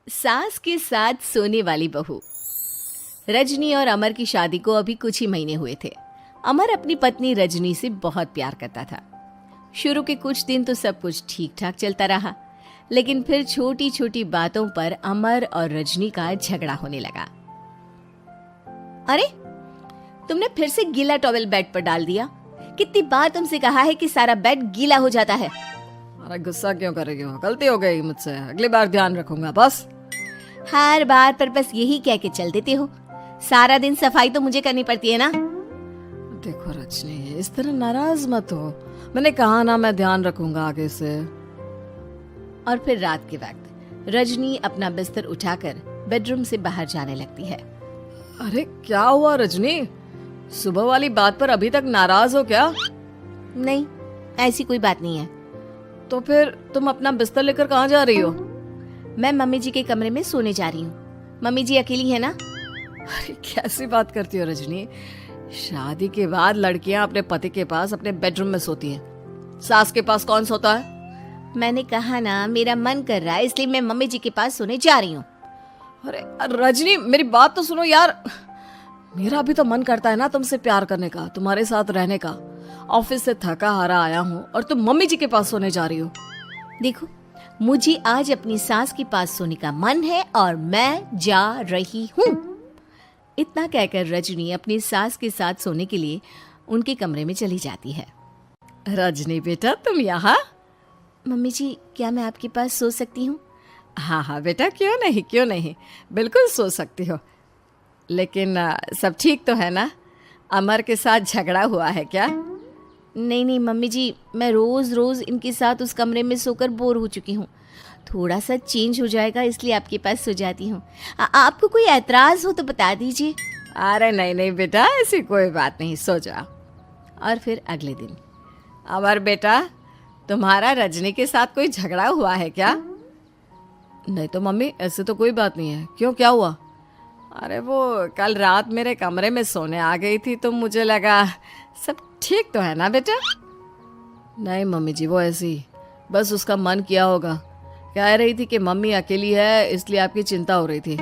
सास के साथ सोने वाली बहू। रजनी और अमर की शादी को अभी कुछ ही महीने हुए थे। अमर अपनी पत्नी रजनी से बहुत प्यार करता था। शुरू के कुछ दिन तो सब कुछ ठीक ठाक चलता रहा, लेकिन फिर छोटी छोटी बातों पर अमर और रजनी का झगड़ा होने लगा। अरे, तुमने फिर से गीला टॉवेल बेड पर डाल दिया। कितनी बार तुमसे कहा है कि सारा बेड गीला हो जाता है। अरे गुस्सा क्यों कर रही हो? गलती हो गई मुझसे, अगली बार ध्यान रखूंगा। बस हर बार पर बस यही कह के चल देते हो। सारा दिन सफाई तो मुझे करनी पड़ती है ना। देखो रजनी, इस तरह नाराज मत हो। मैंने कहा ना, मैं ध्यान रखूंगा आगे से। और फिर रात के वक्त रजनी अपना बिस्तर उठाकर बेडरूम से बाहर जाने लगती है। अरे क्या हुआ रजनी? सुबह वाली बात पर अभी तक नाराज हो क्या? नहीं, ऐसी कोई बात नहीं है। तो फिर तुम अपना बिस्तर लेकर कहाँ जा रही हो? मैं मम्मी जी के कमरे में सोने जा रही हूँ। मम्मी जी अकेली है ना। अरे कैसी बात करती हो रजनी? शादी के बाद लड़कियां अपने पति के पास अपने बेडरूम में सोती हैं। सास के पास कौन सोता है? मैंने कहा ना, मेरा मन कर रहा है इसलिए मैं मम्मी जी के पास सोने जा रही हूँ। अरे रजनी, मेरी बात तो सुनो यार। मेरा भी तो मन करता है ना तुमसे प्यार करने का, तुम्हारे साथ रहने का। ऑफिस से थका हारा आया हूँ और तुम मम्मी जी के पास सोने जा रही हो। देखो, मुझे आज अपनी सास के पास सोने का मन है और मैं जा रही हूँ। इतना कहकर रजनी अपनी सास के साथ सोने के लिए उनके कमरे में चली जाती है। रजनी बेटा, तुम यहाँ? मम्मी जी, क्या मैं आपके पास सो सकती हूँ? हाँ हाँ बेटा, क्यों नहीं, क्यों नहीं, बिल्कुल सो सकती हो। लेकिन सब ठीक तो है ना? अमर के साथ झगड़ा हुआ है क्या? नहीं नहीं मम्मी जी, मैं रोज रोज इनके साथ उस कमरे में सोकर बोर हो चुकी हूँ। थोड़ा सा चेंज हो जाएगा इसलिए आपके पास सो जाती हूँ। आपको कोई ऐतराज हो तो बता दीजिए। अरे नहीं नहीं बेटा, ऐसी कोई बात नहीं, सो जाओ। और फिर अगले दिन। अमर बेटा, तुम्हारा रजनी के साथ कोई झगड़ा हुआ है क्या? नहीं तो मम्मी, ऐसे तो कोई बात नहीं है। क्यों, क्या हुआ? अरे वो कल रात मेरे कमरे में सोने आ गई थी तो मुझे लगा सब ठीक तो है ना बेटा? नहीं मम्मी जी, वो ऐसी बस उसका मन किया होगा। कह रही थी कि मम्मी अकेली है इसलिए आपकी चिंता हो रही थी।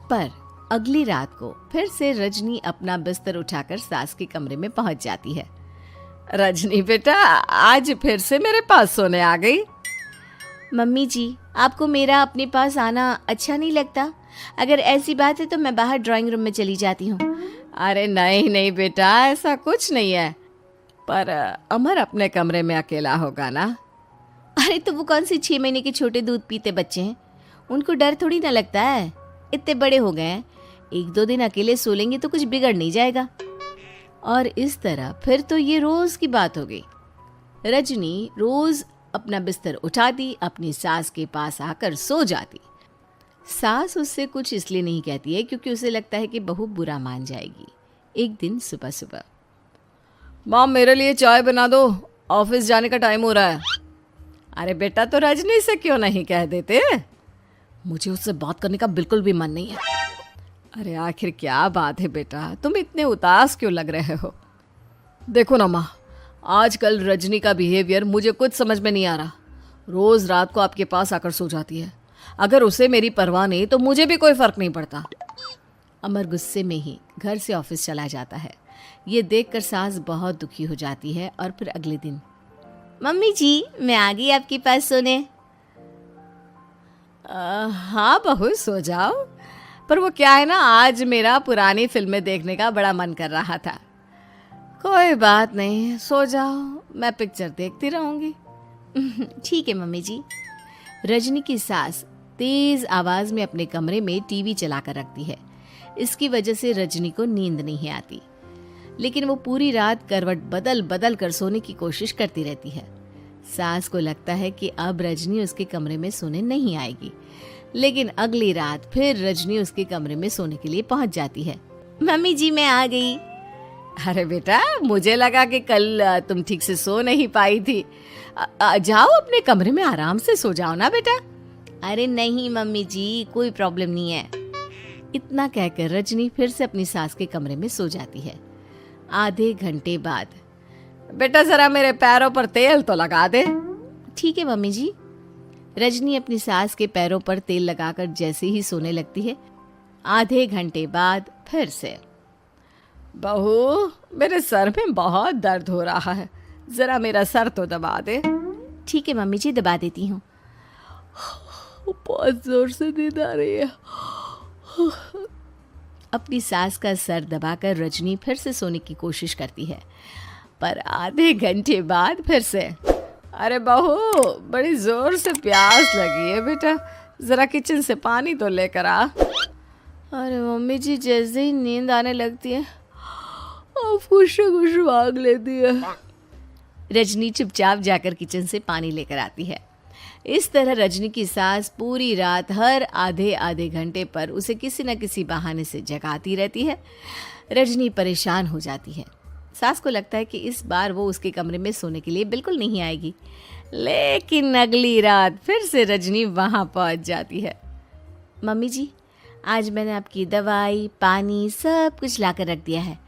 पर अगली रात को फिर से रजनी अपना बिस्तर उठाकर सास के कमरे में पहुंच जाती है। रजनी बेटा, आज फिर से मेरे पास सोने आ गई। मम्मी जी, आपको मेरा अपने पास आना अच्छा नहीं लगता? अगर ऐसी बात है तो मैं बाहर ड्राइंग रूम में चली जाती हूँ। अरे नहीं नहीं बेटा, ऐसा कुछ नहीं है। पर अमर अपने कमरे में अकेला होगा ना? अरे तो वो कौन से 6 महीने के छोटे दूध पीते बच्चे हैं, उनको डर थोड़ी ना लगता है। इतने बड़े हो गए हैं, 1-2 दिन अकेले सो लेंगे तो कुछ बिगड़ नहीं जाएगा। और इस तरह फिर तो ये रोज की बात हो गई। रजनी रोज अपना बिस्तर उठाती, अपनी सास के पास आकर सो जाती। सास उससे कुछ इसलिए नहीं कहती है क्योंकि उसे लगता है कि बहू बुरा मान जाएगी। एक दिन सुबह सुबह, माँ मेरे लिए चाय बना दो, ऑफिस जाने का टाइम हो रहा है। अरे बेटा, तो रजनी से क्यों नहीं कह देते? मुझे उससे बात करने का बिल्कुल भी मन नहीं है। अरे आखिर क्या बात है बेटा, तुम इतने उदास क्यों लग रहे हो? देखो ना माँ, आजकल रजनी का बिहेवियर मुझे कुछ समझ में नहीं आ रहा। रोज रात को आपके पास आकर सो जाती है। अगर उसे मेरी परवाह नहीं तो मुझे भी कोई फर्क नहीं पड़ता। अमर गुस्से में ही घर से ऑफिस चला जाता है। ये देखकर सास बहुत दुखी हो जाती है। और फिर अगले दिन, मम्मी जी, मैं आ गई आपके पास सोने। हाँ बहू, सो जाओ। पर वो क्या है ना, आज मेरा पुरानी फिल्में देखने का बड़ा मन कर रहा था। कोई बात नहीं, सो जाओ, मैं पिक्चर देखती रहूंगी। ठीक है मम्मी जी। रजनी की सास तेज आवाज में अपने कमरे में टीवी चलाकर रखती है। इसकी वजह से रजनी को नींद नहीं आती, लेकिन वो पूरी रात करवट बदल बदल कर सोने की कोशिश करती रहती है। सास को लगता है कि अब रजनी उसके कमरे में सोने नहीं आएगी, लेकिन अगली रात फिर रजनी उसके कमरे में सोने के लिए पहुंच जाती है। मम्मी जी, मैं आ गई। अरे बेटा, मुझे लगा कि कल तुम ठीक से सो नहीं पाई थी। जाओ अपने कमरे में आराम से सो जाओ ना बेटा। अरे नहीं मम्मी जी, कोई प्रॉब्लम नहीं है। इतना कहकर रजनी फिर से अपनी सास के कमरे में सो जाती है। आधे घंटे बाद, बेटा जरा मेरे पैरों पर तेल तो लगा दे। ठीक है मम्मी जी। रजनी अपनी सास के पैरों पर तेल लगाकर जैसे ही सोने लगती है, आधे घंटे बाद फिर से। बहू, मेरे सर में बहुत दर्द हो रहा है, जरा मेरा सर तो दबा दे। ठीक है मम्मी जी, दबा देती हूँ। बहुत जोर से नींद आ रही है। अपनी सास का सर दबाकर रजनी फिर से सोने की कोशिश करती है, पर आधे घंटे बाद फिर से। अरे बहू, बड़ी जोर से प्यास लगी है बेटा, जरा किचन से पानी तो लेकर आ। अरे मम्मी जी, जैसे ही नींद आने लगती है कुछ मांग लेती है। रजनी चुपचाप जाकर किचन से पानी लेकर आती है। इस तरह रजनी की सास पूरी रात हर आधे आधे घंटे पर उसे किसी न किसी बहाने से जगाती रहती है। रजनी परेशान हो जाती है। सास को लगता है कि इस बार वो उसके कमरे में सोने के लिए बिल्कुल नहीं आएगी, लेकिन अगली रात फिर से रजनी वहाँ पहुँच जाती है। मम्मी जी, आज मैंने आपकी दवाई, पानी सब कुछ लाकर रख दिया है।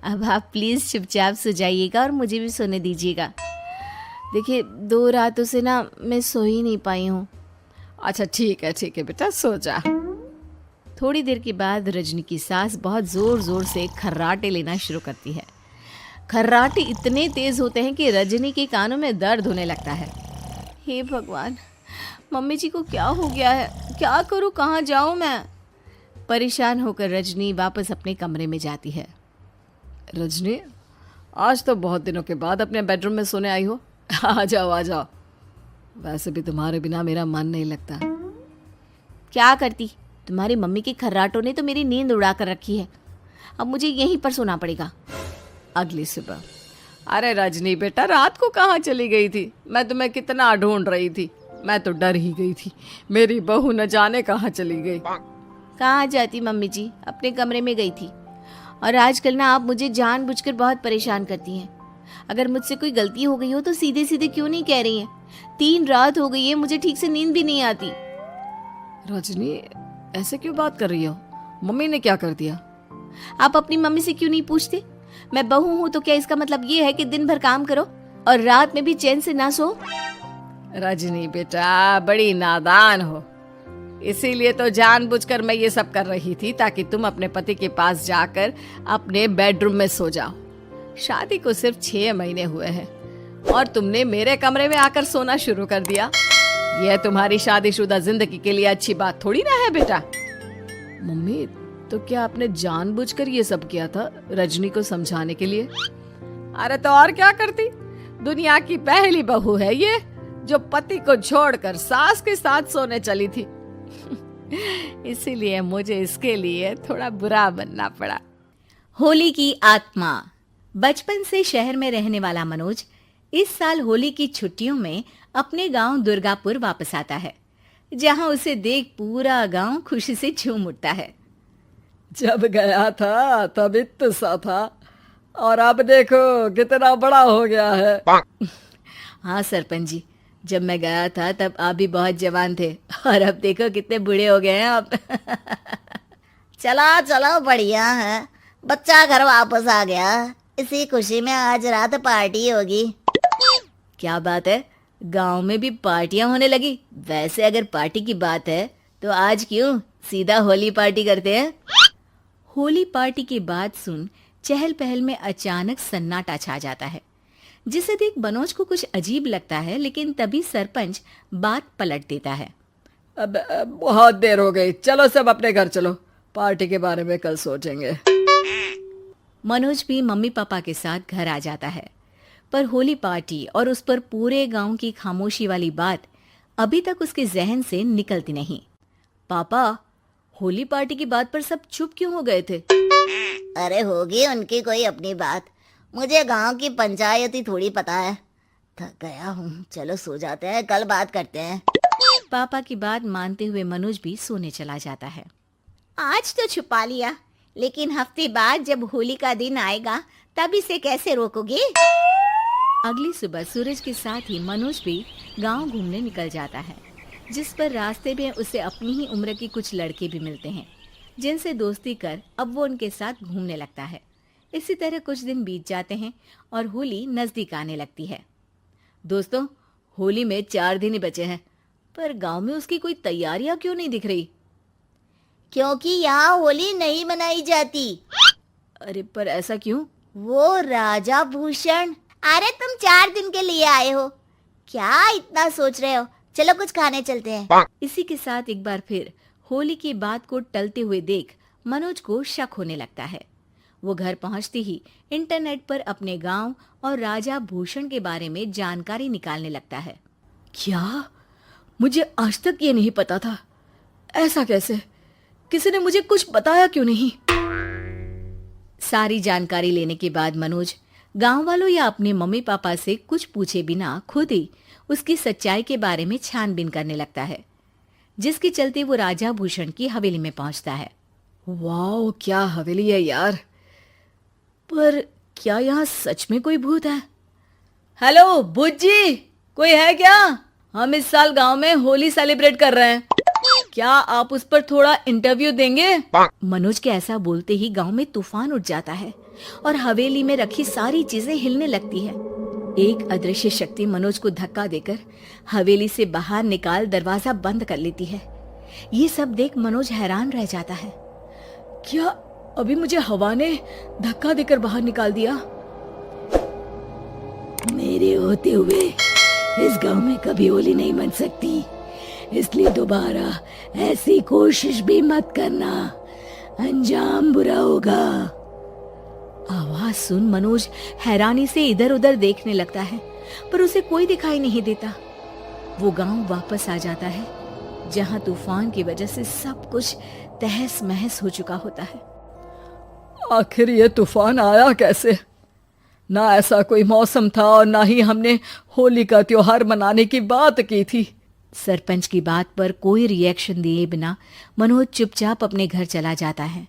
अब आप प्लीज़ चुपचाप सो जाइएगा और मुझे भी सोने दीजिएगा। देखिए, 2 रातों से ना मैं सो ही नहीं पाई हूँ। अच्छा ठीक है बेटा, सो जा। थोड़ी देर के बाद रजनी की सास बहुत ज़ोर ज़ोर से खर्राटे लेना शुरू करती है। खर्राटे इतने तेज़ होते हैं कि रजनी के कानों में दर्द होने लगता है। हे भगवान, मम्मी जी को क्या हो गया है? क्या करूँ, कहाँ जाऊँ मैं? परेशान होकर रजनी वापस अपने कमरे में जाती है। रजनी, आज तो बहुत दिनों के बाद अपने बेडरूम में सोने आई हो। आ जाओ। वैसे भी तुम्हारे बिना मेरा मन नहीं लगता। क्या करती, तुम्हारी मम्मी के खर्राटों ने तो मेरी नींद उड़ा कर रखी है। अब मुझे यहीं पर सोना पड़ेगा। अगली सुबह। अरे रजनी बेटा, रात को कहाँ चली गई थी? मैं तुम्हें कितना ढूंढ रही थी, मैं तो डर ही गई थी। मेरी बहू न जाने कहाँ चली गई। कहाँ जाती मम्मी जी, अपने कमरे में गई थी। और आजकल ना आप मुझे जानबूझकर बहुत परेशान करती हैं। अगर मुझसे कोई गलती हो गई हो तो सीधे सीधे क्यों नहीं कह रही हैं? 3 रात हो गई है, मुझे ठीक से नींद भी नहीं आती। रजनी, ऐसे क्यों बात कर रही हो? मम्मी ने क्या कर दिया? आप अपनी मम्मी से क्यों नहीं पूछते? मैं बहू हूँ तो क्या इसका मतलब ये है कि दिन भर काम करो और रात में भी चैन से ना सो? रजनी बेटा, बड़ी नादान हो। इसीलिए तो जानबूझकर मैं ये सब कर रही थी, ताकि तुम अपने पति के पास जाकर अपने बेडरूम में सो जाओ। शादी को सिर्फ 6 महीने हुए हैं और तुमने मेरे कमरे में आकर सोना शुरू कर दिया। यह तुम्हारी शादीशुदा जिंदगी के लिए अच्छी बात थोड़ी ना है बेटा। मम्मी, तो क्या आपने जानबूझकर ये सब किया था रजनी को समझाने के लिए? अरे तो और क्या करती? दुनिया की पहली बहू है ये, जो पति को छोड़कर सास के साथ सोने चली थी। इसीलिए मुझे इसके लिए थोड़ा बुरा बनना पड़ा। होली की आत्मा। बचपन से शहर में रहने वाला मनोज इस साल होली की छुट्टियों में अपने गांव दुर्गापुर वापस आता है, जहां उसे देख पूरा गांव खुशी से झूम उठता है। जब गया था तब इतना सा था, और अब देखो कितना बड़ा हो गया है। हाँ सरपंच जी, जब मैं गया था तब आप भी बहुत जवान थे, और अब देखो कितने बूढ़े हो गए हैं आप। चलो चलो, बढ़िया है, बच्चा घर वापस आ गया। इसी खुशी में आज रात पार्टी होगी। क्या बात है, गांव में भी पार्टियां होने लगी? वैसे अगर पार्टी की बात है तो आज क्यों सीधा होली पार्टी करते हैं। होली पार्टी की बात सुन चहल पहल में अचानक सन्नाटा छा जाता है, जिसे देख मनोज को कुछ अजीब लगता है, लेकिन तभी सरपंच बात पलट देता है। अब बहुत देर हो गई, चलो सब अपने घर चलो, पार्टी के बारे में कल सोचेंगे। मनोज भी मम्मी पापा के साथ घर आ जाता है, पर होली पार्टी और उस पर पूरे गांव की खामोशी वाली बात अभी तक उसके जहन से निकलती नहीं। पापा, होली पार्टी की बात पर सब चुप क्यों हो गए थे? अरे होगी उनकी कोई अपनी बात, मुझे गांव की पंचायत ही थोड़ी पता है। थक गया हूँ, चलो सो जाते हैं, कल बात करते हैं। पापा की बात मानते हुए मनोज भी सोने चला जाता है। आज तो छुपा लिया, लेकिन हफ्ते बाद जब होली का दिन आएगा तब इसे कैसे रोकोगे? अगली सुबह सूरज के साथ ही मनोज भी गांव घूमने निकल जाता है, जिस पर रास्ते में उसे अपनी ही उम्र के कुछ लड़के भी मिलते हैं, जिनसे दोस्ती कर अब वो उनके साथ घूमने लगता है। इसी तरह कुछ दिन बीत जाते हैं और होली नजदीक आने लगती है। दोस्तों, होली में 4 दिन ही बचे हैं, पर गांव में उसकी कोई तैयारियां क्यों नहीं दिख रही? क्योंकि यहाँ होली नहीं मनाई जाती। अरे पर ऐसा क्यों? वो राजा भूषण। अरे तुम 4 दिन के लिए आए हो, क्या इतना सोच रहे हो? चलो कुछ खाने चलते हैं। इसी के साथ एक बार फिर होली की बात को टलते हुए देख मनोज को शक होने लगता है। वो घर पहुंचते ही इंटरनेट पर अपने गांव और राजा भूषण के बारे में जानकारी निकालने लगता है। क्या? मुझे आज तक ये नहीं पता था। ऐसा कैसे? किसी ने मुझे कुछ बताया क्यों नहीं? सारी जानकारी लेने के बाद मनोज गांव वालों या अपने मम्मी पापा से कुछ पूछे बिना खुद ही उसकी सच्चाई के बारे में छानबीन करने लगता है, जिसके चलते वो राजा भूषण की हवेली में पहुंचता है। वाह, क्या हवेली है यार। पर क्या यहाँ सच में कोई भूत है? हेलो भूत जी, कोई है क्या? हम इस साल गांव में होली सेलिब्रेट कर रहे हैं, क्या आप उस पर थोड़ा इंटरव्यू देंगे? मनोज के ऐसा बोलते ही गांव में तूफान उठ जाता है और हवेली में रखी सारी चीजें हिलने लगती है। एक अदृश्य शक्ति मनोज को धक्का देकर हवेली से बाहर निकाल दरवाजा बंद कर लेती है। ये सब देख मनोज हैरान रह जाता है। क्या अभी मुझे हवा ने धक्का देकर बाहर निकाल दिया? मेरे होते हुए इस गांव में कभी होली नहीं मन सकती, इसलिए दोबारा ऐसी कोशिश भी मत करना, अंजाम बुरा होगा। आवाज सुन मनोज हैरानी से इधर उधर देखने लगता है, पर उसे कोई दिखाई नहीं देता। वो गांव वापस आ जाता है, जहां तूफान की वजह से सब कुछ तहस महस हो चुका होता है। आखिर ये तूफान आया कैसे? ना ऐसा कोई मौसम था और ना ही हमने होली का त्योहार मनाने की बात की थी। सरपंच की बात पर कोई रिएक्शन दिए बिना मनोज चुपचाप अपने घर चला जाता है।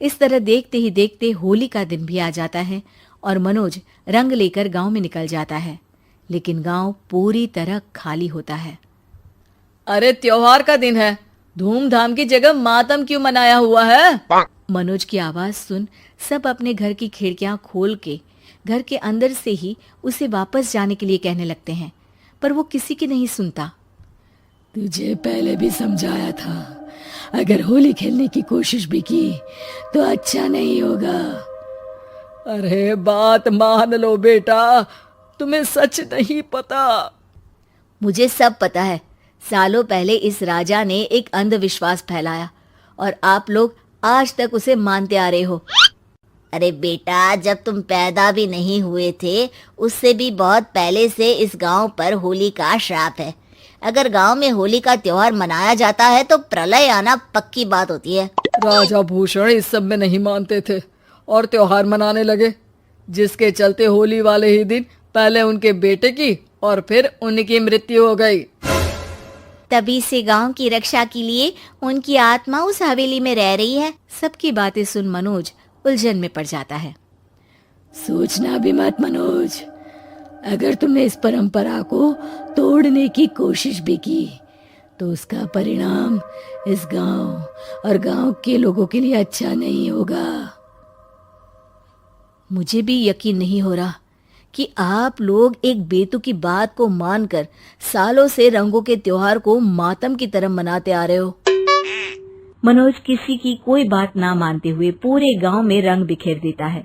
इस तरह देखते ही देखते होली का दिन भी आ जाता है और मनोज रंग लेकर गांव में निकल जाता है, लेकिन गांव पूरी तरह खाली होता है। अरे त्योहार का दिन है, धूमधाम की जगह मातम क्यों मनाया हुआ है? मनोज की आवाज सुन सब अपने घर की खिड़कियां खोल के घर के अंदर से ही उसे वापस जाने के लिए कहने लगते हैं, पर वो किसी की नहीं सुनता। तुझे पहले भी समझाया था, अगर होली खेलने की कोशिश भी की तो अच्छा नहीं होगा। अरे बात मान लो बेटा, तुम्हें सच नहीं पता। मुझे सब पता है। सालों पहले इस राजा ने एक अंधविश्वास फैलाया और आप लोग आज तक उसे मानते आ रहे हो। अरे बेटा, जब तुम पैदा भी नहीं हुए थे उससे भी बहुत पहले से इस गांव पर होली का श्राप है। अगर गांव में होली का त्योहार मनाया जाता है तो प्रलय आना पक्की बात होती है। राजा भूषण इस सब में नहीं मानते थे और त्योहार मनाने लगे, जिसके चलते होली वाले ही दिन पहले उनके बेटे की और फिर उनकी मृत्यु हो गई। तभी से गांव की रक्षा के लिए उनकी आत्मा उस हवेली में रह रही है। सबकी बातें सुन मनोज उलझन में पड़ जाता है। सोचना भी मत मनोज, अगर तुमने इस परंपरा को तोड़ने की कोशिश भी की तो उसका परिणाम इस गांव और गांव के लोगों के लिए अच्छा नहीं होगा। मुझे भी यकीन नहीं हो रहा कि आप लोग एक बेतुकी बात को मानकर सालों से रंगों के त्योहार को मातम की तरह मनाते आ रहे हो। मनोज किसी की कोई बात ना मानते हुए पूरे गांव में रंग बिखेर देता है,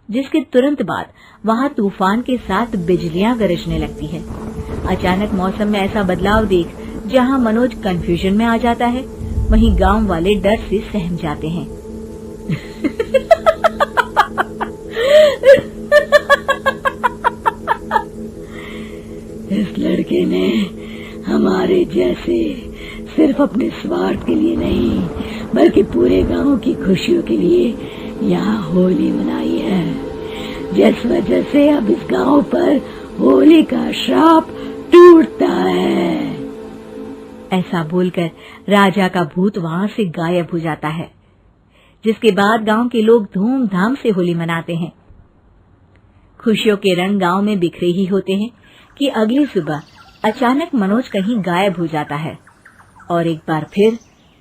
जिसके तुरंत बाद वहां तूफान के साथ बिजलियां गरजने लगती है। अचानक मौसम में ऐसा बदलाव देख जहां मनोज कंफ्यूजन में आ जाता है, वहीं गांव वाले डर से सहम जाते हैं। इस लड़के ने हमारे जैसे सिर्फ अपने स्वार्थ के लिए नहीं बल्कि पूरे गांव की खुशियों के लिए यहाँ होली मनाई है, जिस वजह से अब इस गांव पर होली का श्राप टूटता है। ऐसा बोलकर राजा का भूत वहां से गायब हो जाता है, जिसके बाद गांव के लोग धूमधाम से होली मनाते हैं। खुशियों के रंग गांव में बिखरे ही होते हैं कि अगली सुबह अचानक मनोज कहीं गायब हो जाता है और एक बार फिर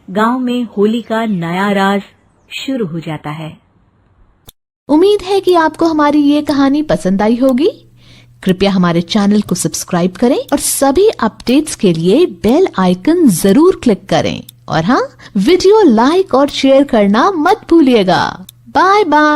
गांव में होली का नया राज शुरू हो जाता है। उम्मीद है कि आपको हमारी ये कहानी पसंद आई होगी। कृपया हमारे चैनल को सब्सक्राइब करें और सभी अपडेट्स के लिए बेल आइकन जरूर क्लिक करें। और हाँ, वीडियो लाइक और शेयर करना मत भूलिएगा। Bye bye.